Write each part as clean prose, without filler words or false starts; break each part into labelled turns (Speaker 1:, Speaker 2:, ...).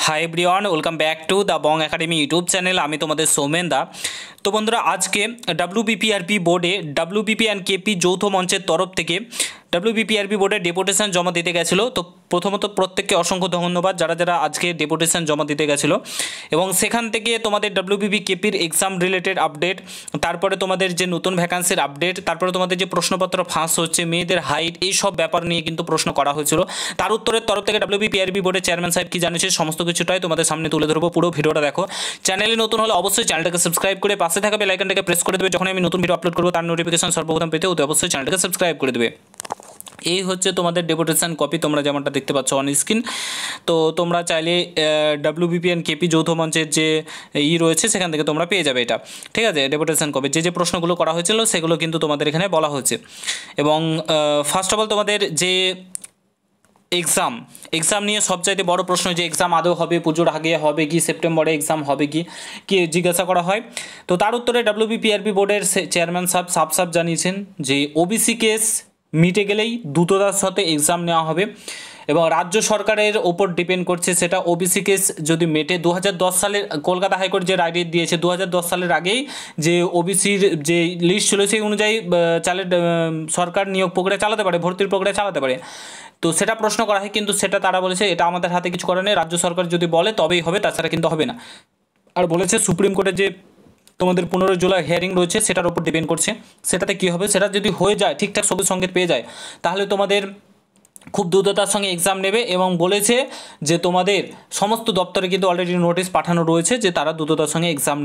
Speaker 1: Hi everyone, welcome back to the Bong academy YouTube channel. আমি তোমাদের সৌমেন দা। তো বন্ধুরা, আজকে ডাব্লিউবিপিআরবি বোর্ডে ডাব্লিউবিপি অ্যান্ড কেপি যৌথ মঞ্চের তরফ থেকে ডাব্লিউবিপিআরবি বোর্ডে ডেপুটেশন জমা দিতে গেছিলো। তো প্রথমত প্রত্যেককে অসংখ্য ধন্যবাদ যারা যারা আজকে ডেপুটেশন জমা দিতে গেছিলো, এবং সেখান থেকে তোমাদের ডাব্লিউবিপি কেপির এক্সাম রিলেটেড আপডেট, তারপরে তোমাদের যে নতুন ভ্যাকান্সির আপডেট, তারপরে তোমাদের যে প্রশ্নপত্র ফাঁস হচ্ছে, মেয়েদের হাইট, এই সব ব্যাপার নিয়ে কিন্তু প্রশ্ন করা হয়েছিল। তার উত্তরের তরফ থেকে ডাব্লিউবিপিআরবি বোর্ডের চেয়ারম্যান সাহেব কি জানিয়েছে সমস্ত কিছুটাই তোমাদের সামনে তুলে ধরবো। পুরো ভিডিওটা দেখো। চ্যানেলে নতুন হলে অবশ্যই চ্যানেলটাকে সাবস্ক্রাইব করে পাশে থাকা বেল আইকনটাকে প্রেস করে দেবে। যখন আমি নতুন ভিডিও আপলোড করবো তার নোটিফিকেশন সর্বপ্রথম পেতে অবশ্যই চ্যানেলটাকে সাবস্ক্রাইব করে দেবে। এই হচ্ছে তোমাদের ডেপুটেশন কপি, তোমরা যেমনটা দেখতে পাচ্ছ অন স্ক্রিন। তো তোমরা চাইলে ডাব্লিউবিপি অ্যান্ড কেপি যৌথ মঞ্চের যে রয়েছে সেখান থেকে তোমরা পেয়ে যাবে এটা, ঠিক আছে। ডেপুটেশন কপি যে যে প্রশ্নগুলো করা হয়েছিল সেগুলো কিন্তু তোমাদের এখানে বলা হয়েছে। এবং ফার্স্ট অফ অল তোমাদের যে এক্সাম নিয়ে সবচাইতে বড় প্রশ্ন, যে এক্সাম আদৌ হবে, পুজোর আগে হবে কি, সেপ্টেম্বরে এক্সাম হবে কি জিজ্ঞাসা করা হয়। তো তার উত্তরে ডাব্লিউবিপিআরবি বোর্ডের চেয়ারম্যান সাহেব জানিয়েছেন যে ওবিসি কেস মিটে গেলেই দ্রুততার সাথে এক্সাম নেওয়া হবে, এবং রাজ্য সরকারের ওপর ডিপেন্ড করছে সেটা। ওবিসি কেস যদি মেটে 2010 সালের কলকাতা হাইকোর্ট যে রায় দিয়েছে 2010 সালের আগেই যে ওবিসির যে লিস্ট ছিল সেই অনুযায়ী সরকার নিয়োগ প্রক্রিয়া চালাতে পারে, ভর্তির প্রক্রিয়া চালাতে পারে। তো সেটা প্রশ্ন করা হয়, কিন্তু সেটা তারা বলেছে এটা আমাদের হাতে কিছু করার নেই, রাজ্য সরকার যদি বলে তবেই হবে, তাছাড়া কিন্তু হবে না। আর বলেছে সুপ্রিম কোর্টের যে তোমাদের 15 জুলাই হিয়ারিং রয়েছে সেটার উপর ডিপেন্ড করছে, সেটাতে কী হবে। সেটা যদি হয়ে যায়, ঠিকঠাক সবুজ সংকেত পেয়ে যায়, তাহলে তোমাদের খুব দ্রুততার সঙ্গে এক্সাম নেবে। এবং বলেছে যে তোমাদের সমস্ত দপ্তরে কিন্তু অলরেডি নোটিশ পাঠানো রয়েছে যে তারা দ্রুততার সঙ্গে এক্সাম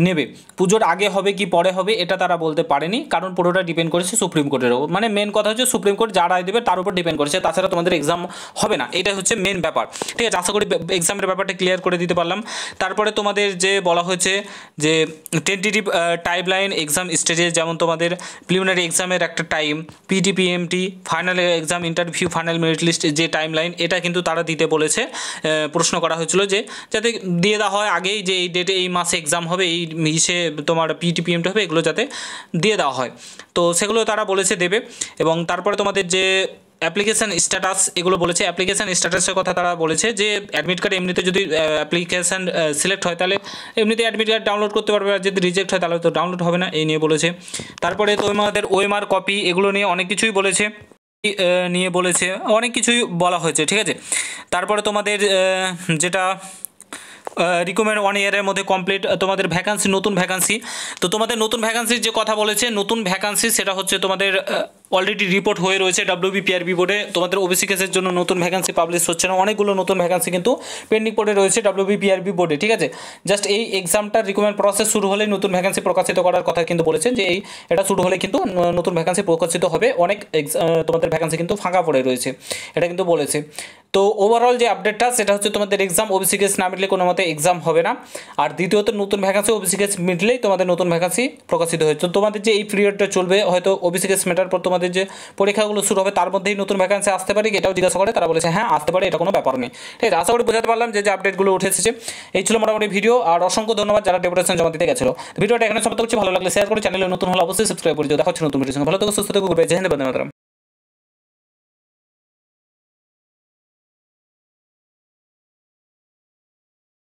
Speaker 1: নেবে। পুজোর আগে হবে কি পরে হবে এটা তারা বলতে পারেনি, কারণ পুরোটা ডিপেন্ড করেছে সুপ্রিম কোর্টের ওপর। মানে মেন কথা হচ্ছে সুপ্রিম কোর্ট যা রায় দেবে তার উপর ডিপেন্ড করেছে, তাছাড়া তোমাদের এক্সাম হবে না। এটা হচ্ছে মেন ব্যাপার, ঠিক আছে। আশা করি এক্সামের ব্যাপারটা ক্লিয়ার করে দিতে পারলাম। তারপরে তোমাদের যে বলা হয়েছে যে টেন্টেটিভ টাইমলাইন এক্সাম স্টেজে, যেমন তোমাদের প্রিলিমিনারি এক্সামের একটা টাইম, পিটিপিএমটি, final exam, interview, final merit list যে টাইমলাইন, এটা কিন্তু তারা দিতে বলেছে। প্রশ্ন করা হয়েছিল যে যাতে দিয়ে দেওয়া হয় আগেই, যে এই ডেটে এই মাসে এক্সাম হবে, এই ইসে তোমার পিটিপিএমটা হবে, এগুলো যাতে দিয়ে দেওয়া হয়। তো সেগুলো তারা বলেছে দেবে। এবং তারপরে তোমাদের যে অ্যাপ্লিকেশান স্ট্যাটাস, এগুলো বলেছে। অ্যাপ্লিকেশান স্ট্যাটাসের কথা তারা বলেছে যে অ্যাডমিট কার্ড এমনিতে যদি অ্যাপ্লিকেশান সিলেক্ট হয় তাহলে এমনিতে অ্যাডমিট কার্ড ডাউনলোড করতে পারবে, আর যদি রিজেক্ট হয় তাহলে তো ডাউনলোড হবে না, এই নিয়ে বলেছে। তারপরে তোমাদের ওএমআর কপি, এগুলো নিয়ে অনেক কিছুই বলেছে, অনেক কিছুই বলা হয়েছে, ঠিক আছে। তারপরে তোমাদের যেটা রিকমেন্ড 1 ইয়ারের মধ্যে কমপ্লিট তোমাদের ভ্যাকান্সি, নতুন ভ্যাকান্সি। তো তোমাদের নতুন ভ্যাকান্সির যে কথা বলেছে, নতুন ভ্যাকান্সি সেটা হচ্ছে তোমাদের অলরেডি রিপোর্ট হয়ে রয়েছে ডাব্লিউবিপিআরবি বোর্ডে। তোমাদের ওবিসি কেসের জন্য নতুন ভ্যাকান্সি পাবলিশ হচ্ছে না, অনেকগুলো নতুন ভ্যাকান্সি কিন্তু পেন্ডিং পড়ে রয়েছে ডাব্লিউবিপিআরবি বোর্ডে, ঠিক আছে। জাস্ট এই এক্সামটার রিকমেন্ড প্রসেস শুরু হলেই নতুন ভ্যাকান্সি প্রকাশিত করার কথা কিন্তু বলেছেন, যে এটা শুরু হলে কিন্তু নতুন ভ্যাকান্সি প্রকাশিত হবে। অনেক তোমাদের ভ্যাকান্সি কিন্তু ফাঁকা পড়ে রয়েছে, এটা কিন্তু বলেছে। তো ওভারঅল যে আপডেটটা সেটা হচ্ছে তোমাদের এক্সাম ওবিসি কেস না মিটলে কোনো মতে এক্সাম হবে না। আর দ্বিতীয়ত নতুন ভ্যাকান্সি ওবিসি কেস মিটলেই তোমাদের নতুন ভ্যাকান্সি প্রকাশিত হয়েছে। তোমাদের যে এই পিরিয়ডটা চলবে, হয়তো ওবিসি কেস মেটার পর তোমাদের যে পরীক্ষাগুলো শুরু হবে তার মধ্যেই নতুন ভ্যাকান্সি আসতে পারে, এটাও জিজ্ঞাসা করে, তারা বলেছে হ্যাঁ আসতে পারে, এটা কোনো ব্যাপার নেই, ঠিক আছে। আশা করি বোঝাতে পারলাম যে আপডেটগুলো উঠে এসেছে। এই ছিল মোটামুটি ভিডিও, আর অসংখ্য ধন্যবাদ যারা ডেপুটেশন জমা দিতে গেছিলো। ভিডিওটা এখানে সমাপ্ত করছি। ভালো লাগলে শেয়ার করে, চ্যানেলে নতুন হলে অবশ্যই সাবস্ক্রাইব করে দিও। দেখা হচ্ছে নতুন ভিডিওর সঙ্গে। ভালো থেকো, সুস্থ থেকো, জয় হিন্দ, বন্দে মাতরম।